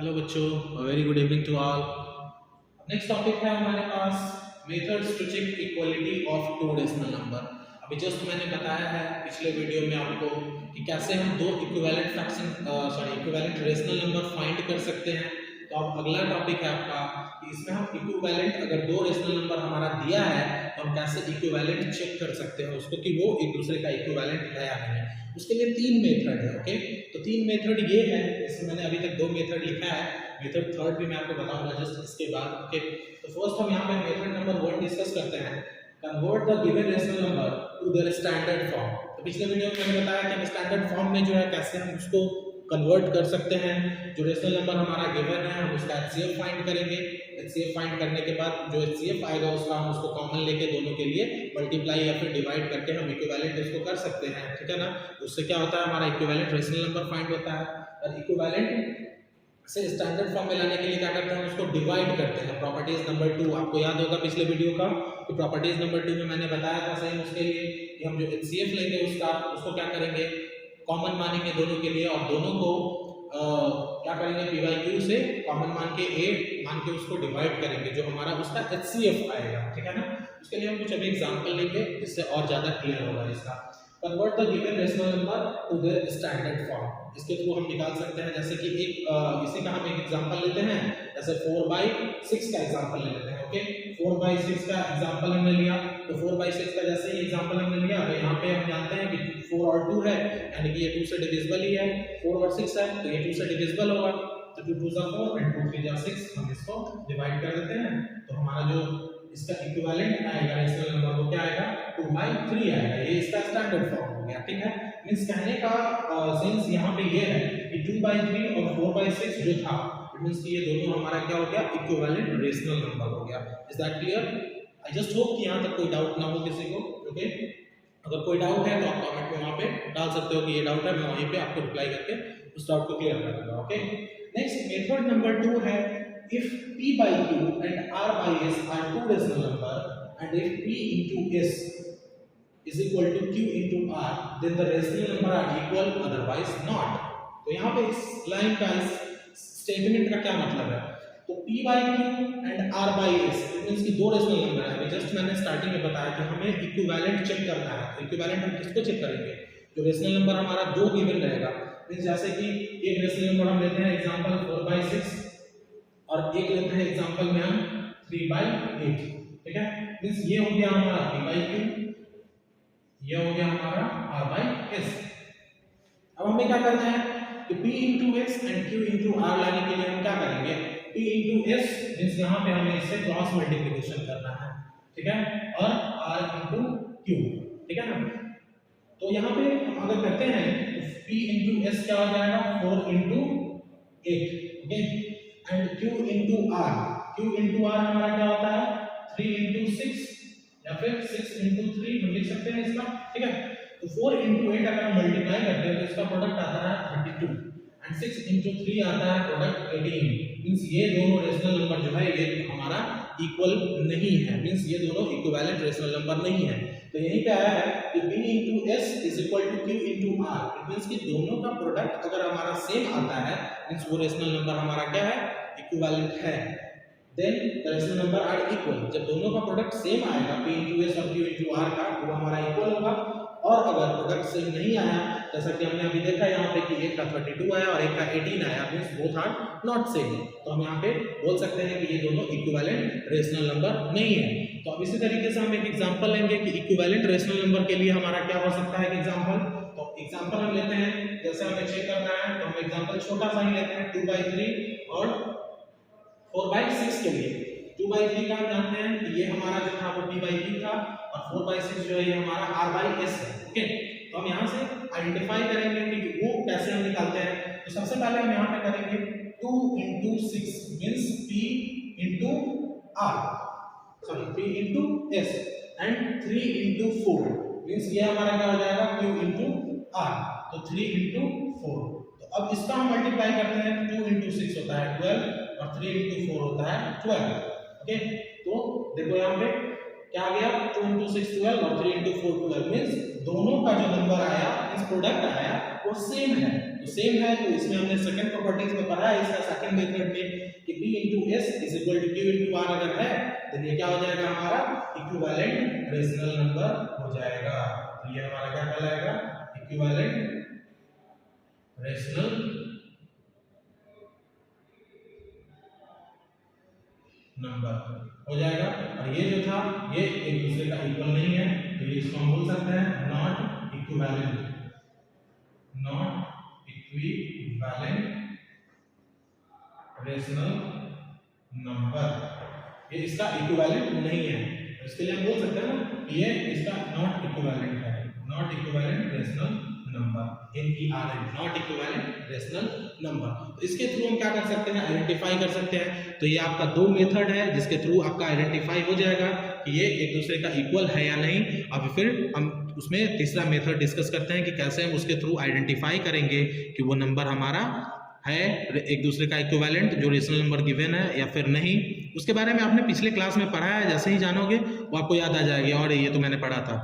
Hello बच्चों, very good evening to all. Next topic है हमारे पास methods to check equality of two rational number. अभी जस्ट मैंने बताया है पिछले वीडियो में आपको कि कैसे हम दो equivalent equivalent rational number find कर सकते हैं। तो अब अगला टॉपिक है आपका कि इसमें हम इक्विवेलेंट अगर दो रेशनल नंबर हमारा दिया है तो हम कैसे इक्विवेलेंट चेक कर सकते हैं उसको कि वो एक दूसरे का इक्विवेलेंट है या नहीं। उसके लिए तीन मेथड है। ओके, तो तीन मेथड ये है, इसमें मैंने अभी तक दो मेथड लिखा है, मेथड थर्ड भी मैं आपको बताऊंगा जस्ट इसके बाद। ओके, तो फर्स्ट हम यहाँ पे मेथड नंबर 1 डिस्कस करते हैं, convert the given rational number to their standard form. तो पिछले वीडियो में मैंने बताया कि हम स्टैंडर्ड फॉर्म में जो है कैसे हम उसको कन्वर्ट कर सकते हैं। जो रेशनल नंबर हमारा गिवन है हम उसका एचसीएफ फाइंड करेंगे, एचसीएफ फाइंड करने के बाद जो एचसीएफ आएगा उसका हम उसको कॉमन लेके दोनों के लिए मल्टीप्लाई या फिर डिवाइड करके हम इक्विवेलेंट उसको कर सकते हैं। ठीक है ना, उससे क्या होता है हमारा इक्विवेलेंट रेशनल नंबर फाइंड होता है। और इक्विवेलेंट से स्टैंडर्ड फॉर्म में लाने के लिए क्या करते हैं, उसको डिवाइड करते हैं। प्रॉपर्टीज नंबर 2 आपको याद होगा पिछले वीडियो का कि प्रॉपर्टीज नंबर 2 में मैंने बताया था सेम उसके लिए कि हम जो एचसीएफ लेंगे उसको क्या करेंगे, कॉमन मानेंगे दोनों के लिए और दोनों को क्या करेंगे पी बाई क्यू से कॉमन मान के ए मान के उसको डिवाइड करेंगे जो हमारा उसका एचसीएफ आएगा। ठीक है ना, उसके लिए हम कुछ अभी एग्जांपल लेंगे जिससे और ज्यादा क्लियर होगा इसका। Convert the given rational number to their standard form, इसके थ्रू हम निकाल सकते हैं। जैसे कि इसी का हम एक एग्जांपल लेते हैं, जैसे 4/6 का एग्जांपल ले लेते हैं। ओके, 4/6 का एग्जांपल हमने लिया, तो 4/6 का जैसे ही एग्जांपल हमने लिया तो यहाँ पे हम जानते हैं कि 4 और 2 है, यानी कि ये 2 से डिविजिबल ही है। 4 और 6 है तो ये 2 से डिविजिबल होगा, तो 2 2 4 एंड 2 3 6, हम इसको डिवाइड कर देते हैं। तो हमारा जो इसका इक्विवेलेंट आएगा रेशनल नंबर वो क्या आएगा, 2/3 आएगा। ये इसका स्टैंडर्ड फॉर्म हो गया। ठीक है, मींस कहने का सेंस यहाँ पे ये है कि 2/3 और 4/6 जो था, इट मींस कि ये दोनों हमारा क्या हो गया, इक्विवेलेंट रेशनल नंबर हो गया। Is that clear? I just hope कि यहाँ तक कोई डाउट ना हो किसी को। ओके, अगर कोई डाउट है तो आप कमेंट में वहाँ पे डाल सकते हो कि ये डाउट है, मैं वहीं पे आपको रिप्लाई करके उस डाउट को क्लियर कर दूंगा। ओके, नेक्स्ट मेथड नंबर 2 है, if p by q and r by s are two rational number and if p into s is equal to q into r then the rational number are equal, otherwise not। तो यहाँ पे इस line का इस statement का क्या मतलब है, तो p by q and r by s means कि दो रेशनल नंबर है। अभी जस्ट मैंने स्टार्टिंग में बताया कि हमें इक्विवेलेंट चेक करना है। तो इक्विवेलेंट हम किसको चेक करेंगे, जो रेशनल नंबर हमारा दो गिवन रहेगा। मींस जैसे कि एक रेशनल नंबर हम लेते हैं एग्जांपल 4/6 और एक लेते हैं एग्जांपल में हम 3/8। ठीक है, मींस ये हो गया हमारा p by q, ये हो गया हमारा r by s। अब हमें क्या करना है कि p into s and q into r लाने के लिए हम क्या करेंगे, p into s मींस यहाँ पे हमें इससे क्रॉस मल्टीप्लिकेशन करना है। ठीक है, और r into q। ठीक है ना, तो यहाँ पे हम अगर करते हैं तो p into s क्या हो जाएगा, 4 into 8। Okay, and q into r, q into r हमारा क्या होता है, 3 into 6 या फिर 6 into 3 हम लिख सकते हैं इसका। ठीक है, तो 4 into 8 अगर हम मल्टीप्लाई करते हैं तो इसका प्रोडक्ट आता है 32 एंड 6 into 3 आता है प्रोडक्ट 18। मींस ये दोनों रेशनल नंबर जो है ये हमारा इक्वल नहीं है, मींस ये दोनों इक्विवेलेंट रेशनल नंबर नहीं है। तो यहीं पे आया है कि p into s is equal to q into r, it means कि दोनों का प्रोडक्ट अगर हमारा सेम आता है मींस वो रेशनल नंबर हमारा क्या है, इक्विवेलेंट है। Then the rational number are equal, जब दोनों का प्रोडक्ट सेम आएगा p into s और q into r का, वो हमारा इक्वल होगा। और अगर प्रोडक्ट सेम नहीं आया, जैसा कि हमने अभी देखा यहाँ पे कि एक का 32 आया और एक का 18 आया, means both are not same, तो हम यहाँ पे बोल सकते हैं कि ये दोनों इक्विवेलेंट रेशनल नंबर नहीं है। तो अब इसी तरीके से हम एक एग्जांपल लेंगे कि इक्विवेलेंट रेशनल नंबर के लिए हमारा क्या हो सकता है एग्जांपल। तो एग्जांपल हम लेते हैं, जैसे हमें चेक करना है तो हम एग्जांपल छोटा सा ही लेते हैं 2/3 और 4/6 के लिए। 2/3 का हम जानते हैं कि ये हमारा जो था वो p by q था और 4/6 जो है ये हमारा r by s है। ओके, तो हम यहाँ से आइडेंटिफाई करेंगे कि वो कैसे हम निकालते हैं। तो सबसे पहले हम यहाँ पे करेंगे 2 into 6 means p into r, sorry p into s and 3 into 4 means ये हमारा क्या हो जाएगा q into r, तो 3 into 4। तो अब इसका हम मल्टीप्लाई करते हैं, 2 into 6 होता है 12 और 3 into 4 होता है 12। ओके, तो देखो यहाँ पे क्या आ गया, 2 into 6 12 और 3 into 4 12 मींस दोनों का जो नंबर आया, इस प्रोडक्ट आया वो वो सेम है, तो सेम है तो इसमें हमने सेकंड प्रॉपर्टीज में पढ़ा है इसका सेकंड मेथड में कि p into s is equal to q into r अगर है तो ये क्या हो जाएगा हमारा इक्विवेलेंट रेशनल नंबर हो जाएगा। तो ये हमारा क्या कहलाएगा इक्विवेलेंट रेशनल नंबर हो जाएगा। और ये जो था ये एक दूसरे का इक्वल नहीं है तो ये इसको हम बोल सकते हैं not equivalent, not equivalent rational number, ये इसका इक्विवेलेंट नहीं है तो इसके लिए हम बोल सकते हैं ना ये इसका नॉट इक्विवेलेंट है, not equivalent rational number, NERN not equivalent rational number. तो इसके थ्रू हम क्या कर सकते हैं आइडेंटिफाई कर सकते हैं। तो ये आपका दो मेथड है जिसके थ्रू आपका आइडेंटिफाई हो जाएगा कि ये एक दूसरे का इक्वल है या नहीं। अब फिर हम उसमें तीसरा मेथड डिस्कस करते हैं कि कैसे हम उसके थ्रू आइडेंटिफाई करेंगे कि वो नंबर हमारा है एक दूसरे का इक्विवेलेंट जो रेशनल नंबर गिवन है या फिर नहीं। उसके बारे में आपने पिछले क्लास में पढ़ा है, जैसे ही जानोगे वो आपको याद आ जाएगी और ये तो मैंने पढ़ा था।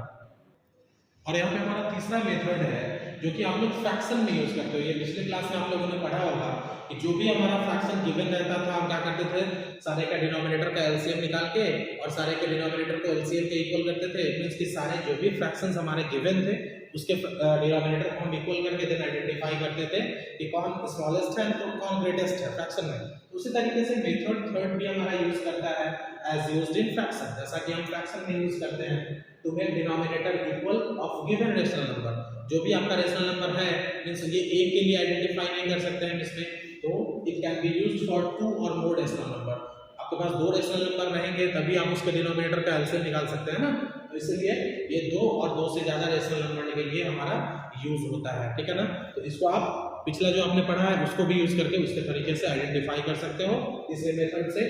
और यहाँ पे हमारा तीसरा मेथड है जो कि आप लोग फ्रैक्शन में यूज करते हो। ये पिछले क्लास में आप लोगों ने पढ़ा होगा कि जो भी हमारा फ्रैक्शन गिवन रहता था हम क्या करते थे सारे का डिनोमिनेटर का एलसीएम निकाल के और सारे के डिनोमिनेटर को एलसीएम के इक्वल करते थे। मींस कि सारे जो भी फ्रैक्शंस हमारे गिवन थे उसके डिनोमिनेटर को हम इक्वल करके देन आइडेंटिफाई करते थे कि कौन स्मॉलेस्ट है तो कौन ग्रेटेस्ट है फ्रैक्शन में। उसी तरीके से मेथड थर्ड भी हमारा यूज करता है एज यूज्ड इन फ्रैक्शन। जैसा कि हम फ्रैक्शन में यूज करते हैं to make denominator equal of given rational number. जो भी आपका रेशनल नंबर है मींस ये एक के लिए आइडेंटिफाई नहीं कर सकते हैं इसमें, तो it can be used for two और मोर रेशनल नंबर। आपके पास दो रेशनल नंबर रहेंगे तभी आप उसके डिनोमिनेटर का एलसीएम निकाल सकते हैं ना। तो इसलिए ये दो और दो से ज्यादा रेशनल नंबर के लिए हमारा यूज होता है, ठीक है ना। तो इसको आप पिछला जो आपने पढ़ा है उसको भी यूज करके उसके तरीके से आइडेंटिफाई कर सकते हो इस मेथड से।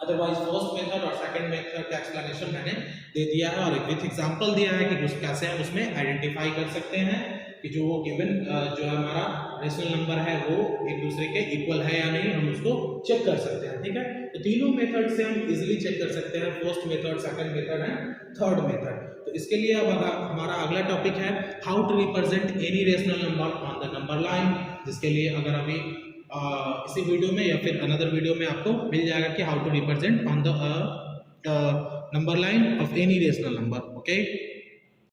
अदरवाइज फर्स्ट मेथड और सेकंड मेथड का एक्सप्लेनेशन मैंने दे दिया है और विथ एग्जांपल दिया है कि कैसे हम उसमें आइडेंटिफाई कर सकते हैं कि जो वो गिवन जो हमारा रेशनल नंबर है वो एक दूसरे के इक्वल है या नहीं, हम उसको चेक कर सकते हैं, ठीक है। तो तीनों मेथड से हम इजीली चेक कर सकते हैं, first method, second method and third method. तो इसके लिए अब हमारा अगला टॉपिक है how to represent any rational number on the number line, जिसके लिए अगर अभी इसी वीडियो में या फिर अनदर वीडियो में आपको मिल जाएगा कि how to represent on the number line of any rational number, okay.